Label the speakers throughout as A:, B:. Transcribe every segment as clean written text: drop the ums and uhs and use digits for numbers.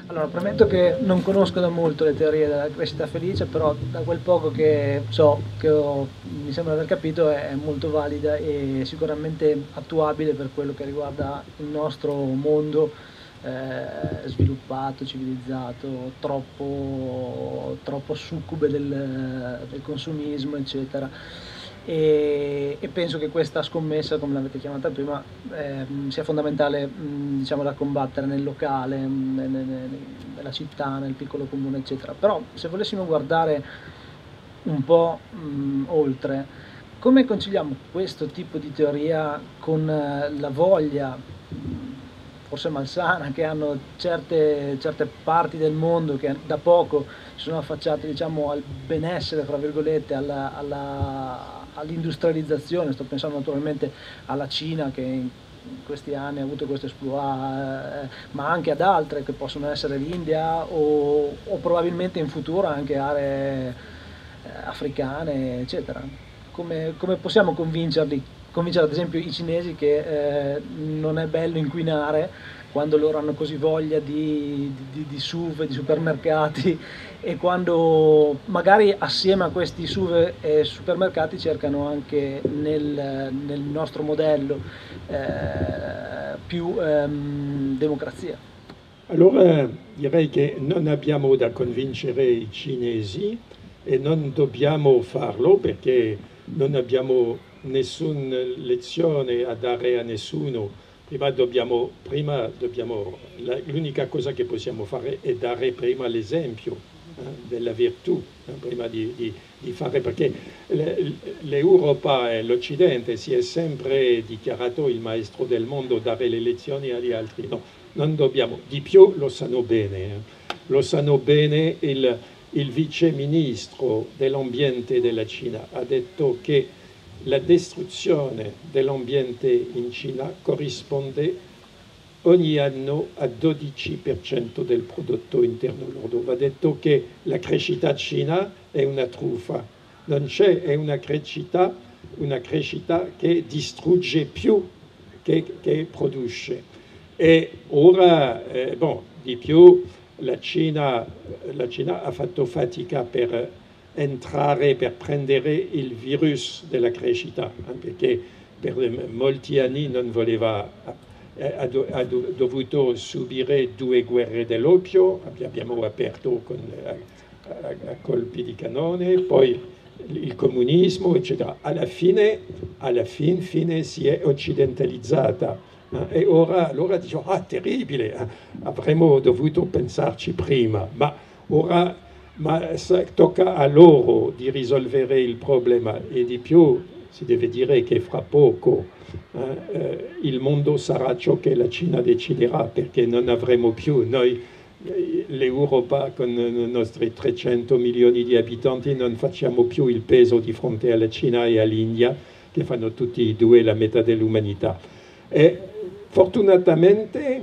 A: Allora, premetto che non conosco da molto le teorie della crescita felice, però da quel poco che so, mi sembra di aver capito, è molto valida e sicuramente attuabile per quello che riguarda il nostro mondo sviluppato, civilizzato, troppo succube del consumismo, eccetera. E penso che questa scommessa, come l'avete chiamata prima, sia fondamentale, diciamo, da combattere nel locale, nella città, nel piccolo comune, eccetera. Però se volessimo guardare un po' oltre, come conciliamo questo tipo di teoria con la voglia, forse malsana, che hanno certe parti del mondo che da poco si sono affacciate, diciamo, al benessere, fra virgolette, all'industrializzazione. Sto pensando naturalmente alla Cina, che in questi anni ha avuto questo esploit, ma anche ad altre che possono essere l'India o probabilmente in futuro anche aree africane, eccetera. Come possiamo convincere ad esempio i cinesi che non è bello inquinare quando loro hanno così voglia di SUV, di supermercati, e quando magari assieme a questi SUV e supermercati cercano anche nel nostro modello più democrazia.
B: Allora direi che non abbiamo da convincere i cinesi e non dobbiamo farlo perché non abbiamo nessuna lezione a dare a nessuno. L'unica cosa che possiamo fare è dare prima l'esempio della virtù, prima di fare, perché l'Europa e l'Occidente si è sempre dichiarato il maestro del mondo, dare le lezioni agli altri. No, non dobbiamo, di più lo sanno bene. Lo sanno bene il vice ministro dell'ambiente della Cina ha detto che la distruzione dell'ambiente in Cina corrisponde ogni anno a 12% del prodotto interno lordo. Va detto che la crescita cina è una truffa, non c'è, è una crescita che distrugge più che produce. E ora, di più, la Cina ha fatto fatica per prendere il virus della crescita, perché per molti anni non voleva, ha dovuto subire 2 guerre dell'oppio, abbiamo aperto a colpi di cannone, poi il comunismo, eccetera. Alla fine si è occidentalizzata. E ora diciamo, terribile, avremmo dovuto pensarci prima, ma tocca a loro di risolvere il problema e di più si deve dire che fra poco il mondo sarà ciò che la Cina deciderà, perché non avremo più noi, l'Europa con i nostri 300 milioni di abitanti, non facciamo più il peso di fronte alla Cina e all'India, che fanno tutti e due la metà dell'umanità. E fortunatamente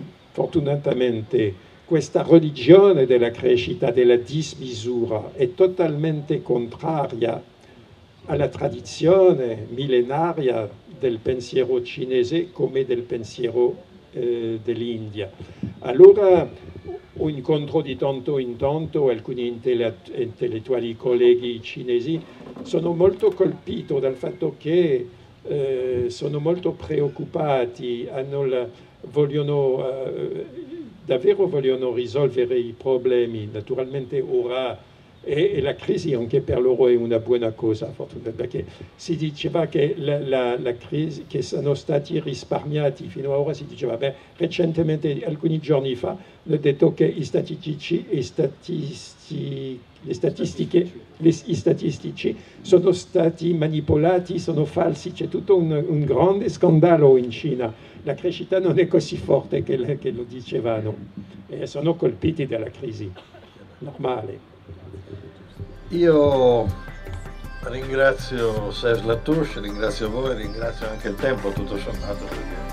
B: questa religione della crescita, della dismisura, è totalmente contraria alla tradizione millenaria del pensiero cinese come del pensiero dell'India. Allora, un incontro di tanto in tanto, alcuni intellettuali colleghi cinesi sono molto colpiti dal fatto che sono molto preoccupati, davvero vogliono risolvere i problemi. Naturalmente ora e la crisi anche per loro è una buona cosa, perché si diceva che la crisi, che sono stati risparmiati fino ad ora, si diceva, recentemente, alcuni giorni fa, hanno detto che i statistici sono stati manipolati, sono falsi, c'è tutto un grande scandalo in Cina. La crescita non è così forte che lo dicevano e sono colpiti dalla crisi, normale.
C: Io ringrazio Serge Latouche, ringrazio voi, ringrazio anche il tempo tutto sommato, perché